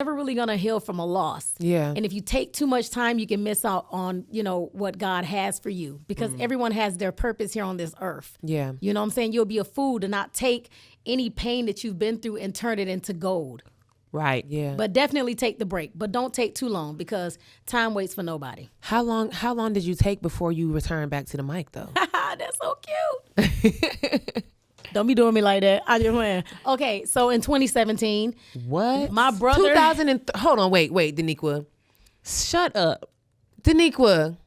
never really going to heal from a loss. Yeah. And if you take too much time, you can miss out on, what God has for you, because everyone has their purpose here on this earth. Yeah. You know what I'm saying? You'll be a fool to not take any pain that you've been through and turn it into gold. Right. Yeah. But definitely take the break, but don't take too long, because time waits for nobody. How long did you take before you returned back to the mic though? That's so cute. Don't be doing me like that. I just went. Okay, so in 2017, What? my brother. 2000 hold on, wait, Denequia. Shut up. Denequia.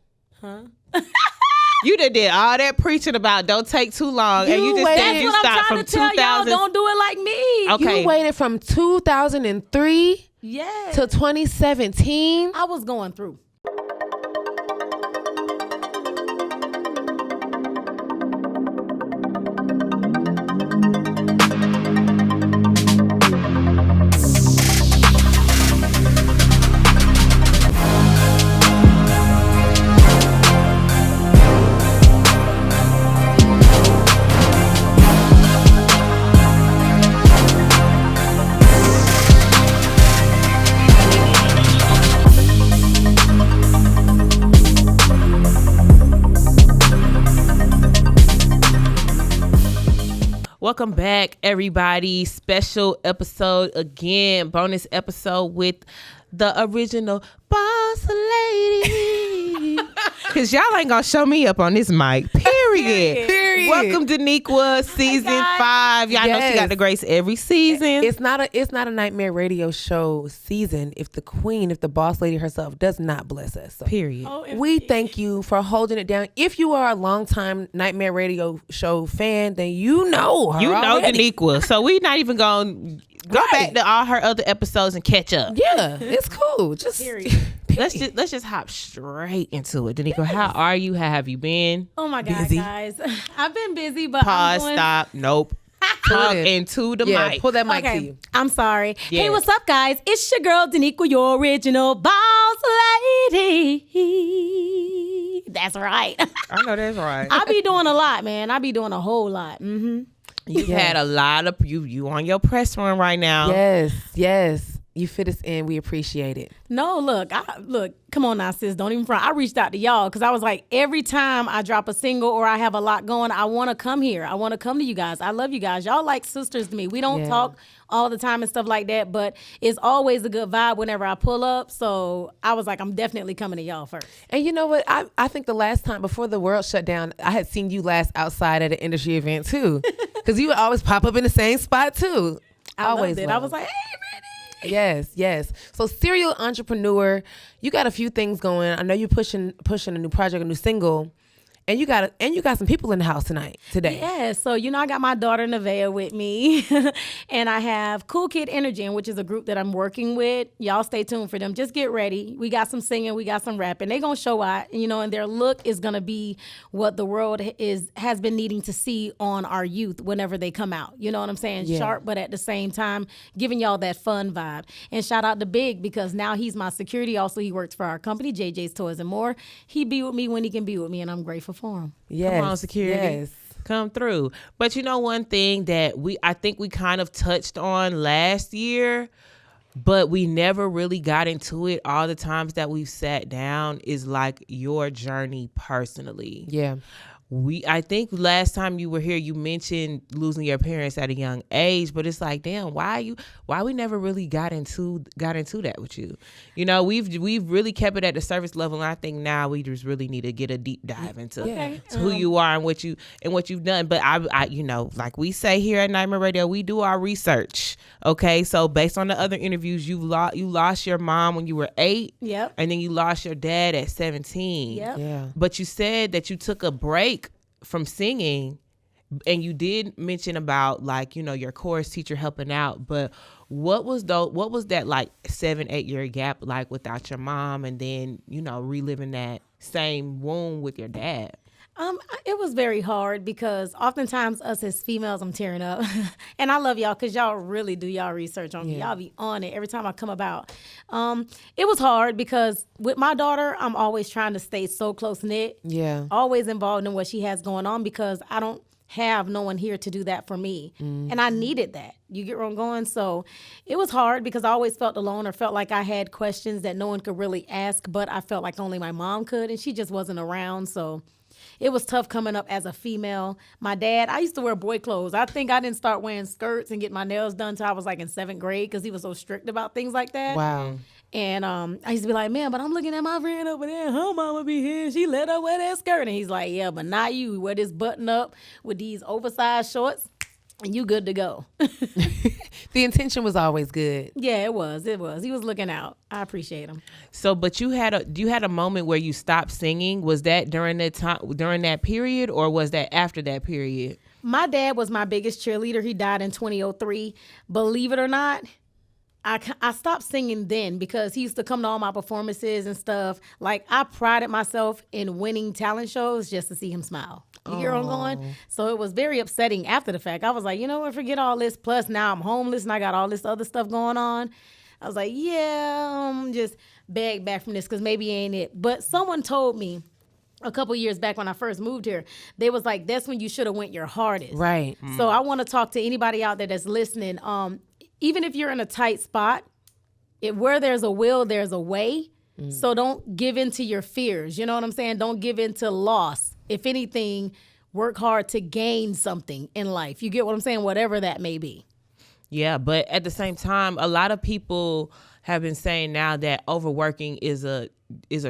You did all that preaching about don't take too long, and you just said That's you what I'm stopped trying from to tell y'all. 2000. Don't do it like me. Okay. You waited from 2003 Yes. to 2017. I was going through. Welcome back, everybody. Special episode again. Bonus episode with the original boss lady. Because y'all ain't going to show me up on this mic. Period. Welcome to Denequia season 5. Y'all know she got the grace every season. It's not a Nightmare Radio show season if the boss lady herself does not bless us. So Period. we thank you for holding it down. If you are a longtime Nightmare Radio show fan, then you know her. You know already. Denequia. So we not even going to go back to all her other episodes and catch up. Yeah, it's cool. Just Let's just hop straight into it. Denequia, how are you? How have you been? Oh my God, Busy. guys. I've been busy, but Pause, stop, nope. Talk it. into the yeah, mic. pull that mic to Okay, you. I'm sorry. Yeah. Hey, what's up, guys? It's your girl, Denequia, your original boss lady. That's right. I know that's right. I be doing a lot, man. I be doing a whole lot. Mm-hmm. You've had a lot of you on your press run right now. Yes. You fit us in. We appreciate it. No, look, come on now, sis. Don't even front. I reached out to y'all because I was like, every time I drop a single or I have a lot going, I want to come here. I want to come to you guys. I love you guys. Y'all like sisters to me. We don't talk all the time and stuff like that, but it's always a good vibe whenever I pull up. So I was like, I'm definitely coming to y'all first. And you know what? I think the last time before the world shut down, I had seen you last outside at an industry event too, because you would always pop up in the same spot too. I loved it. I was like, hey, Brittany. Yes. So serial entrepreneur, you got a few things going. I know you're pushing a new project, a new single, and you got some people in the house today. Yeah, so I got my daughter Nevaeh with me, and I have Cool Kid Energy, which is a group that I'm working with. Y'all stay tuned for them. Just get ready. We got some singing, we got some rapping. They're gonna show out, and their look is gonna be what the world has been needing to see on our youth whenever they come out. You know what I'm saying? Yeah. Sharp, but at the same time, giving y'all that fun vibe. And shout out to Big, because now he's my security. Also, he works for our company, JJ's Toys and More. He be with me when he can be with me, and I'm grateful for him. Yes. Come on, security. Yes. Come through. But one thing that I think we kind of touched on last year, but we never really got into it all the times that we've sat down, is like your journey personally. Yeah. I think last time you were here, you mentioned losing your parents at a young age, but it's like, damn, why we never really got into that with you? We've really kept it at the surface level, and I think now we just really need to get a deep dive into who you are and what you've done. But I like we say here at Nightmare Radio, we do our research. Okay, so based on the other interviews, you lost your mom when you were 8. Yep. And then you lost your dad at 17. Yep. Yeah. But you said that you took a break from singing, and you did mention about your chorus teacher helping out, but what was that like 7-8 year gap like without your mom, and then reliving that same wound with your dad? It was very hard because oftentimes us as females, I'm tearing up. And I love y'all because y'all really do y'all research on me. Y'all be on it every time I come about. It was hard because with my daughter, I'm always trying to stay so close-knit. Yeah. Always involved in what she has going on because I don't have no one here to do that for me. And I needed that. You get where I'm going? So it was hard because I always felt alone or felt like I had questions that no one could really ask, but I felt like only my mom could, and she just wasn't around. So it was tough coming up as a female. My dad, I used to wear boy clothes. I think I didn't start wearing skirts and get my nails done until I was like in 7th grade because he was so strict about things like that. Wow. And I used to be like, man, but I'm looking at my friend over there. Her mama be here. She let her wear that skirt. And he's like, yeah, but not you. You wear this button up with these oversized shorts and you good to go. The intention was always good. Yeah, it was. He was looking out. I appreciate him. So, but you had a moment where you stopped singing. Was that during that period, or was that after that period? My dad was my biggest cheerleader. He died in 2003. Believe it or not, I stopped singing then because he used to come to all my performances and stuff. Like, I prided myself in winning talent shows just to see him smile. You hear where I'm going? So it was very upsetting after the fact. I was like, you know what, forget all this. Plus now I'm homeless and I got all this other stuff going on. I was like, yeah, I'm just beg back from this because maybe ain't it. But someone told me a couple years back when I first moved here, they was like, that's when you should have went your hardest. Right. So I want to talk to anybody out there that's listening. Even if you're in a tight spot, where there's a will, there's a way. So don't give in to your fears. You know what I'm saying? Don't give in to loss. If anything, work hard to gain something in life. You get what I'm saying? Whatever that may be. Yeah, but at the same time, a lot of people have been saying now that overworking is a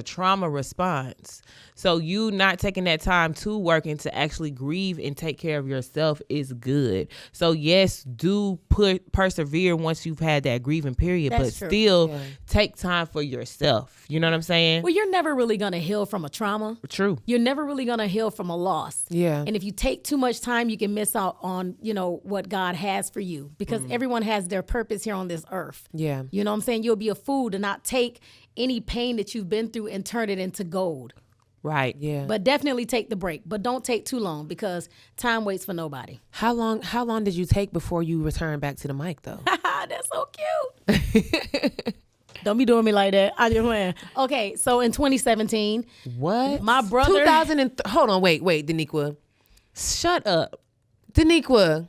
trauma response. So you not taking that time to work and to actually grieve and take care of yourself is good. So yes, do persevere once you've had that grieving period, That's but true. still take time for yourself. You know what I'm saying? Well, you're never really going to heal from a trauma. True. You're never really going to heal from a loss. Yeah. And if you take too much time, you can miss out on, what God has for you because everyone has their purpose here on this earth. Yeah. You know what I'm saying? You'll be a fool to not take any pain that you've been through and turn it into gold. Right. Yeah. But definitely take the break. But don't take too long because time waits for nobody. How long did you take before you returned back to the mic though? That's so cute. Don't be doing me like that. I just went. Okay, so in 2017, What? my brother. 2000 hold on, wait, Denequia. Shut up. Denequia.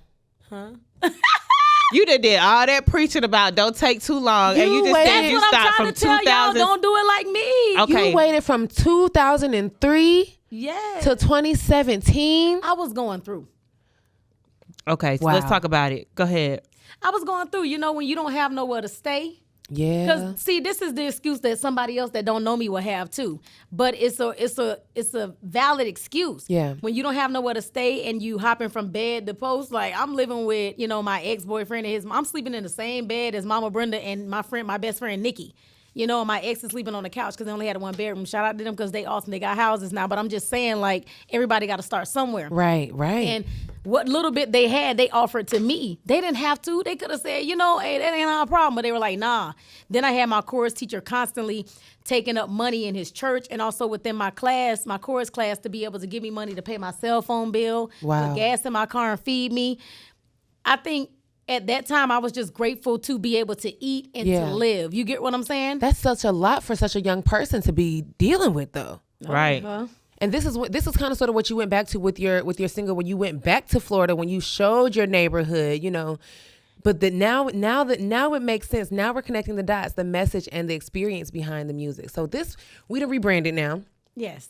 You did all that preaching about don't take too long, and you just said That's you what I'm stopped trying from to tell y'all. 2000. Don't do it like me. Okay. You waited from 2003 Yes. to 2017. I was going through. Okay, so Wow. let's talk about it. Go ahead. I was going through. When you don't have nowhere to stay. Yeah. Because see, this is the excuse that somebody else that don't know me will have too. But it's a valid excuse. Yeah. When you don't have nowhere to stay and you hopping from bed to post, like I'm living with, my ex-boyfriend and I'm sleeping in the same bed as Mama Brenda and my best friend Nikki. My ex is sleeping on the couch because they only had a 1-bedroom. Shout out to them because they awesome. They got houses now. But I'm just saying, like, everybody got to start somewhere. Right. And what little bit they had, they offered to me. They didn't have to. They could have said, hey, that ain't our problem. But they were like, nah. Then I had my chorus teacher constantly taking up money in his church and also within my class, my chorus class, to be able to give me money to pay my cell phone bill, Wow. put gas in my car and feed me. I think at that time, I was just grateful to be able to eat and Yeah. to live. You get what I'm saying? That's such a lot for such a young person to be dealing with though. Right. And this is kind of sort of what you went back to with your single, when you went back to Florida, when you showed your neighborhood, But now it makes sense. Now we're connecting the dots, the message and the experience behind the music. So we done rebranded now. Yes.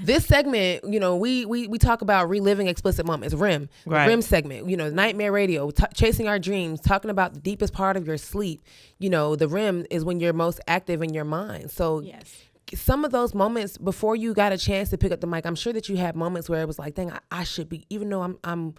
This segment, we talk about reliving explicit moments, RIM, Right. RIM segment, Nightmare Radio, chasing our dreams, talking about the deepest part of your sleep. The RIM is when you're most active in your mind. So Yes. some of those moments before you got a chance to pick up the mic, I'm sure that you had moments where it was like, dang, I should be, even though I'm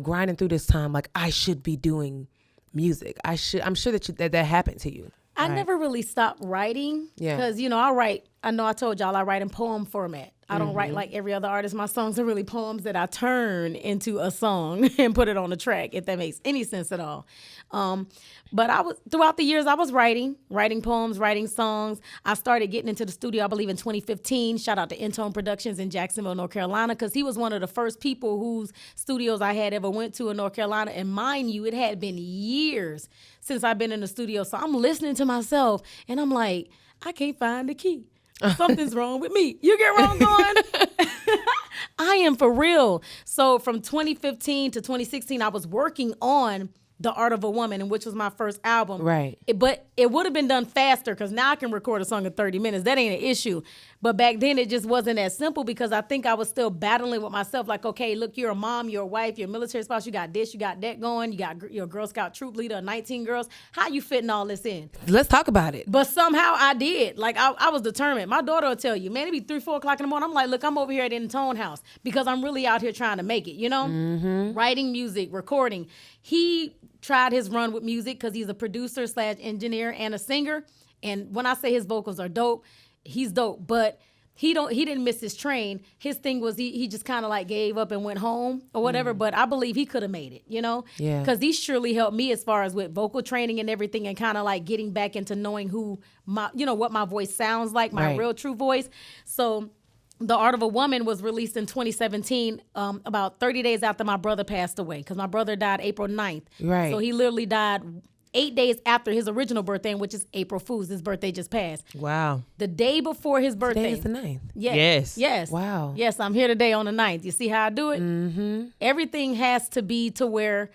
grinding through this time, like I should be doing music. I'm sure that happened to you. I never really stopped writing Yeah. because, I write, I know I told y'all I write in poem format. I don't write like every other artist. My songs are really poems that I turn into a song and put it on the track, if that makes any sense at all. But throughout the years, I was writing poems, writing songs. I started getting into the studio, I believe, in 2015. Shout out to Intone Productions in Jacksonville, North Carolina, because he was one of the first people whose studios I had ever went to in North Carolina. And mind you, it had been years since I've been in the studio. So I'm listening to myself and I'm like, I can't find the key. Something's wrong with me. You get where I'm going? I am for real. So from 2015 to 2016, I was working on The Art of a Woman, and which was my first album. Right. But it would have been done faster because now I can record a song in 30 minutes. That ain't an issue. But back then it just wasn't that simple because I think I was still battling with myself. Like, okay, look, you're a mom, you're a wife, you're a military spouse, you got this, you got that going, you got your Girl Scout troop leader, 19 girls. How you fitting all this in? Let's talk about it. But somehow I did. Like, I was determined. My daughter will tell you, man, it be 3, 4 o'clock in the morning. I'm like, look, I'm over here at Intone House because I'm really out here trying to make it, you know? Writing music, recording. He tried his run with music because he's a producer / engineer and a singer. And when I say his vocals are dope, he's dope. But he didn't miss his train. His thing was he just kind of like gave up and went home or whatever. But I believe he could have made it, you know? Yeah. Because he surely helped me as far as with vocal training and everything and kind of like getting back into knowing who my, you know, what my voice sounds like, my real true voice. So The Art of a Woman was released in 2017, about 30 days after my brother passed away, because my brother died April 9th. Right. So he literally died 8 days after his original birthday, which is April Fool's. His birthday just passed. Wow. The day before his birthday. Today is the 9th. Yes. Yes. Wow. Yes, I'm here today on the 9th. You see how I do it? Mm-hmm. Everything has to be to where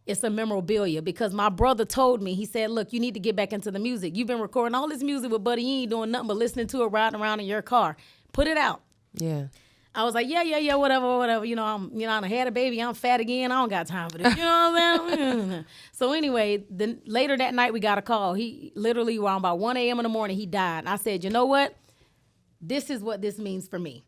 it's a memorabilia, because my brother told me, he said, look, you need to get back into the music. You've been recording all this music with Buddy. You ain't doing nothing but listening to it riding around in your car. Put it out. Yeah. I was like, yeah, whatever. You know, I had a baby. I'm fat again. I don't got time for this. You know what I'm saying? So anyway, then later that night we got a call. He literally around about 1 a.m. in the morning, he died. And I said, you know what? This is what this means for me.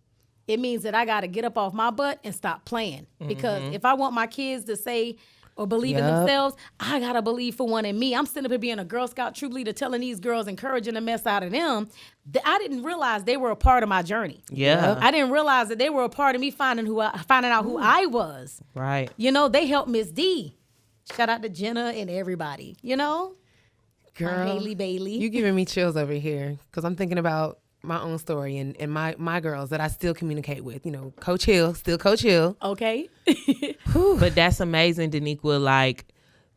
It means that I got to get up off my butt and stop playing. Because if I want my kids to say or believe in themselves, I got to believe for one in me. I'm sitting up here being a Girl Scout troop leader, telling these girls, encouraging the mess out of them. I didn't realize they were a part of my journey. Yeah. I didn't realize that they were a part of me finding out who I was. Right. You know, they helped Miss D. Shout out to Jenna and everybody. You know, Girl, Haley Bailey. You giving me chills over here because I'm thinking about my own story and my girls that I still communicate with. You know, Coach Hill, still Coach Hill. Okay. But that's amazing, Denequia. Like,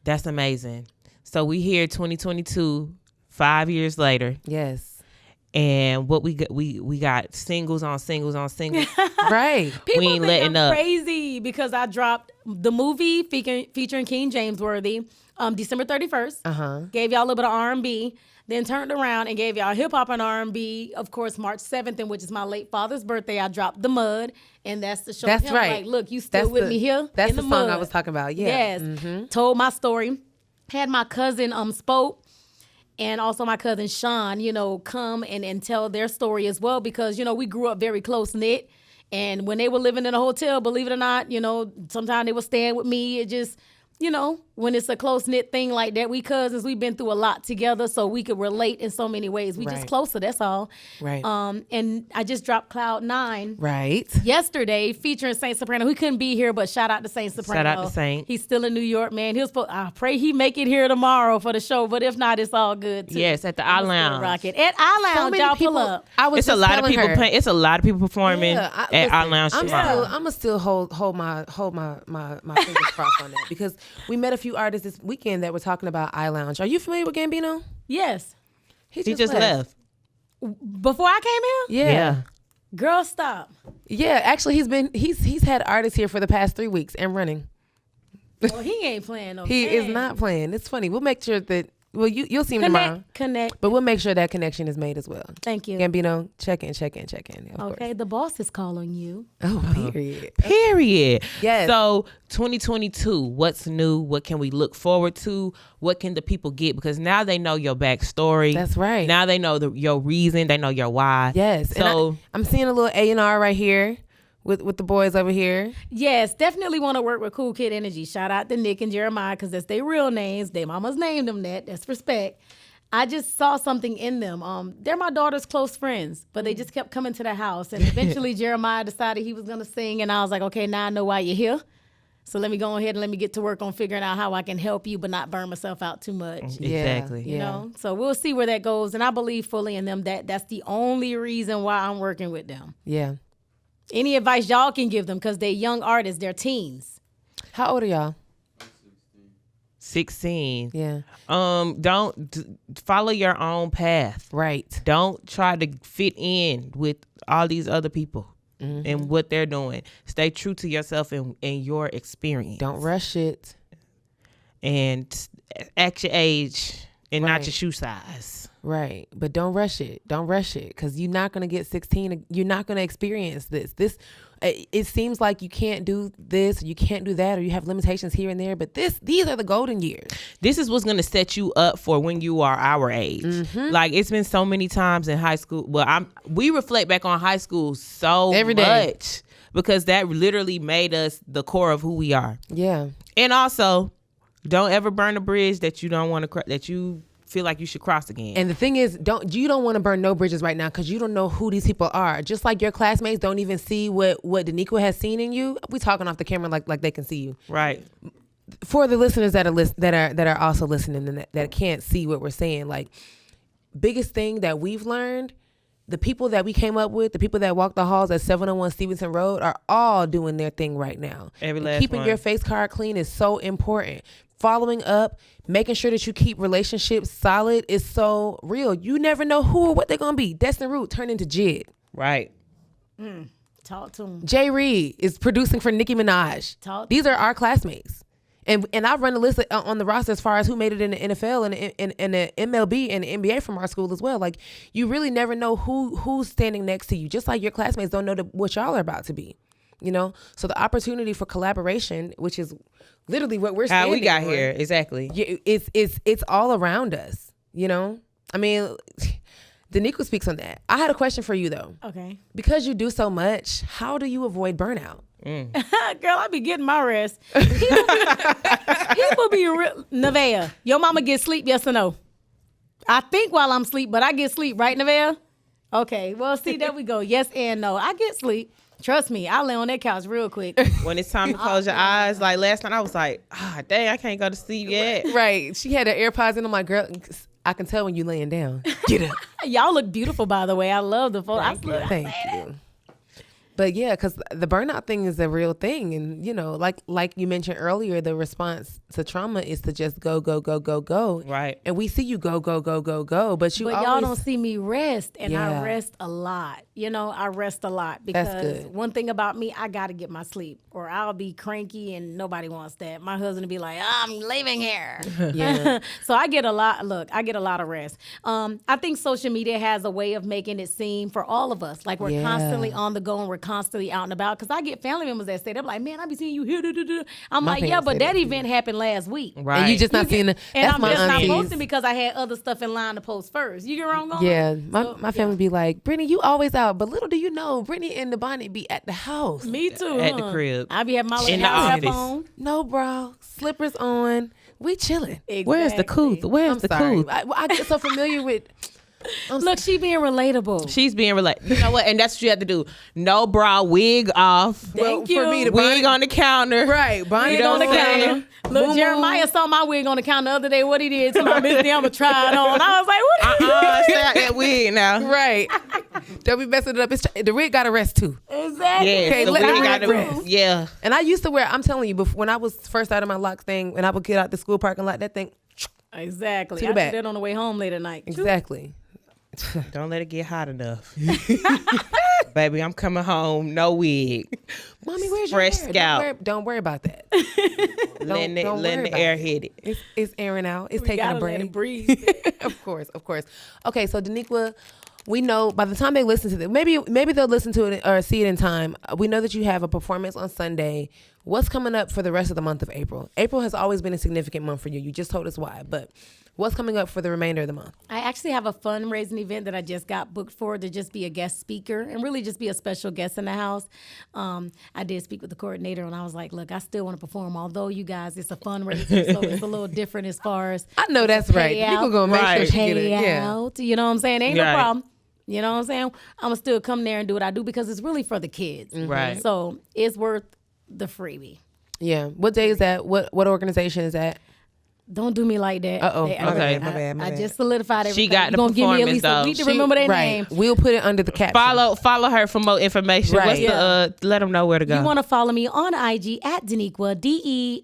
that's amazing. So we here 2022, 5 years later. Yes. And what we got singles on singles on singles. Right. People We ain't think letting I'm up. crazy because I dropped the movie featuring King James Worthy December 31st. Gave y'all a little bit of R&B. Then turned around and gave y'all hip hop and R&B. Of course, March 7th, in which is my late father's birthday, I dropped The Mud. And that's the show. That's him, right. Like, look, you still with me here? That's in the the song mud. I was talking about. Yeah. Yes. Told my story. Had my cousin Spoke and also my cousin Sean, you know, come and tell their story as well, because, you know, we grew up very close knit. And when they were living in a hotel, believe it or not, you know, sometimes they were staying with me. It just, you know, when it's a close-knit thing like that, we cousins, we've been through a lot together, so we could relate in so many ways. We just closer, that's all. Right. And I just dropped Cloud 9 Right. yesterday featuring Saint Saprano. He couldn't be here, but shout out to Saint Saprano. Shout out to Saint. He's still in New York, man. I pray he make it here tomorrow for the show, but if not, it's all good too. Yes, at the I Lounge. Rock it. At I Lounge, y'all pull up. I was It's a just lot of telling people her, playing. It's a lot of people performing Yeah, at I Lounge I'm tomorrow. gonna still hold my fingers crossed on that, because we met a few artists this weekend that were talking about I Lounge. Are you familiar with Gambino? Yes. He just left. Before I came here? Yeah. Girl, stop. Yeah, actually he's had artists here for the past 3 weeks and running. Well, he ain't playing no He game. is not playing. It's funny. We'll make sure that you'll see him tomorrow. Connect. But we'll make sure that connection is made as well. Thank you. Gambino, check in. Of Okay, course. the boss is calling you. Oh, period. Period. Yes. So 2022, what's new? What can we look forward to? What can the people get? Because now they know your backstory. That's right. Now they know your reason. They know your why. Yes. So And I'm seeing a little A&R right here with the boys over here. Yes, definitely want to work with Cool Kid Energy. Shout out to Nick and Jeremiah, because that's their real names. Their mamas named them that. That's respect. I just saw something in them. They're my daughter's close friends, but they just kept coming to the house. And eventually Jeremiah decided he was going to sing. And I was like, okay, now I know why you're here. So let me go ahead and let me get to work on figuring out how I can help you, but not burn myself out too much. exactly. You know, so we'll see where that goes. And I believe fully in them. That's the only reason why I'm working with them. Yeah. Any advice y'all can give them, because they're young artists, they're teens. How old are y'all? 16. Yeah. Follow your own path. Right. Don't try to fit in with all these other people. and what they're doing. Stay true to yourself and your experience. Don't rush it. And act your age and Right. not your shoe size. Right. But don't rush it. Don't rush it. Because you're not going to get 16. You're not going to experience this. It seems like you can't do this, or you can't do that, or you have limitations here and there. But these are the golden years. This is what's going to set you up for when you are our age. Like, it's been so many times in high school. Well, we reflect back on high school so Every day. much because that literally made us the core of who we are. Yeah. And also, don't ever burn a bridge that you don't want to that you feel like you should cross again. And the thing is, you don't want to burn no bridges right now because you don't know who these people are. Just like your classmates don't even see what Denequia has seen in you. We talking off the camera like they can see you. Right. For the listeners that are also listening and that can't see what we're saying, like, biggest thing that we've learned, the people that we came up with, the people that walk the halls at 701 Stevenson Road are all doing their thing right now. Every And last keeping one. your face card clean is so important. Following up, making sure that you keep relationships solid is so real. You never know who or what they're going to be. Destin Root turned into Jid. Right. Talk to him. Jay Reed is producing for Nicki Minaj. These are our classmates. And I've run a list on the roster as far as who made it in the NFL and the MLB and the NBA from our school as well. Like, you really never know who's standing next to you. Just like your classmates don't know what y'all are about to be. You know? So the opportunity for collaboration, which is literally what we're How standing we got for, here. Exactly. it's all around us, you know? I mean, Denequia speaks on that. I had a question for you, though. Okay. Because you do so much, how do you avoid burnout? Girl, I be getting my rest. People be real. Nevaeh, your mama get sleep, yes or no? I think while I'm asleep, but I get sleep, right, Nevaeh? Okay, well, see, there we go. Yes and no. I get sleep. Trust me, I lay on that couch real quick. When it's time to close your eyes, like last night I was like, dang, I can't go to sleep yet. Right. She had her AirPods in. I'm like, girl, I can tell when you laying down. Get up. Y'all look beautiful, by the way. I love the photo. Thank you. But yeah, because the burnout thing is a real thing. And, you know, like you mentioned earlier, the response to trauma is to just go, go, go, go, go. Right. And we see you go, go, go, go, go. But y'all don't see me rest. And Yeah. I rest a lot. You know, I rest a lot That's because good. one thing about me, I got to get my sleep or I'll be cranky and nobody wants that. My husband will be like, I'm leaving here. Yeah. So I get a lot. Look, I get a lot of rest. I think social media has a way of making it seem for all of us like we're Yeah. constantly on the go and we're constantly out and about. Because I get family members that say, they're like, man, I be seeing you here. I'm My like, yeah, parents but say that that too. event happened last week. Right. And you just not seeing the, And that's I'm my just not aunties. posting because I had other stuff in line to post first. You get where I'm going? Yeah, So, my family be like, Brittany, you always out. But little do you know, Brittany and the bonnet be at the house. Me too. At the crib. I be having my little In the house office. on. No, bro. Slippers on. We chilling. Where's the couth? Where's I'm the sorry. couth? I get so familiar with. Look, she being relatable. She's being relaxed. You know what? And that's what you have to do. No bra, wig off. Thank you. For me, the Wig on the counter. Right, bonnet Wig on the on. counter. Look, Boom, Jeremiah boom. saw my wig on the counter the other day. What he did to my Miss D, I'm gonna try it on. I was like, what? Stay out that wig now. Right. Don't be messing it up. The wig got to rest too. Exactly. Yeah, Okay, the let wig the got wig to rest. Yeah. And I used to wear, I'm telling you, before, when I was first out of my lock thing, when I would get out the school parking lot, that thing, Exactly. To the I back. did that on the way home late at night. exactly. Don't let it get hot enough. Baby, I'm coming home. No wig. Mommy, where's Fresh your hair? scalp. Don't worry about that. Letting don't the worry air about hit it. It's airing out. It's We taking a gotta let it break. breathe. Of course. Okay, so Denequia, we know by the time they listen to this, maybe they'll listen to it or see it in time. We know that you have a performance on Sunday. What's coming up for the rest of the month of April? April has always been a significant month for you. You just told us why, but what's coming up for the remainder of the month? I actually have a fundraising event that I just got booked for to just be a guest speaker and really just be a special guest in the house. I did speak with the coordinator and I was like, look, I still want to perform. Although you guys, it's a fundraiser, so it's a little different as far as I know that's right. Denequia gonna make sure she get it. Yeah. payout. You know what I'm saying? Ain't Right. no problem. You know what I'm saying? I'm going to still come there and do what I do because it's really for the kids. Right. So it's worth the freebie. Yeah. What day is that? What organization is that? Don't do me like that. Uh-oh. Okay. My bad. I just solidified everything. She got the You're gonna give me at least a performance, week to though. remember their right. name. We'll put it under the caption. Follow her for more information. Right. What's the let them know where to go. You want to follow me on IG at Denequia,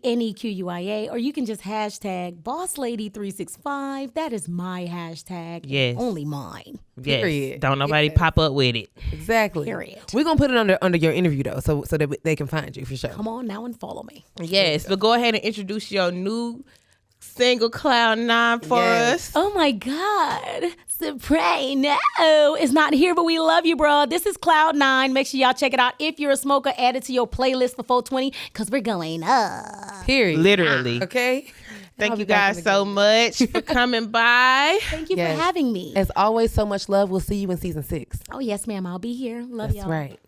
Denequia, or you can just hashtag BossLady365. That is my hashtag. Yes. Only mine. yes. Period. Don't nobody pop up with it. Exactly. Period. We're gonna put it under your interview though, so that they can find you for sure. Come on now and follow me. Yes, but go ahead and introduce your new single Cloud 9 for us. Oh my God. Saprano is not here, but we love you, bro. This is Cloud 9. Make sure y'all check it out. If you're a smoker, add it to your playlist for 420 because we're going up. Period. Literally. Okay. Thank I'll you be back guys in so much for coming by. Thank you Yes. for having me. As always, so much love. We'll see you in season 6. Oh, yes, ma'am. I'll be here. Love That's y'all. right.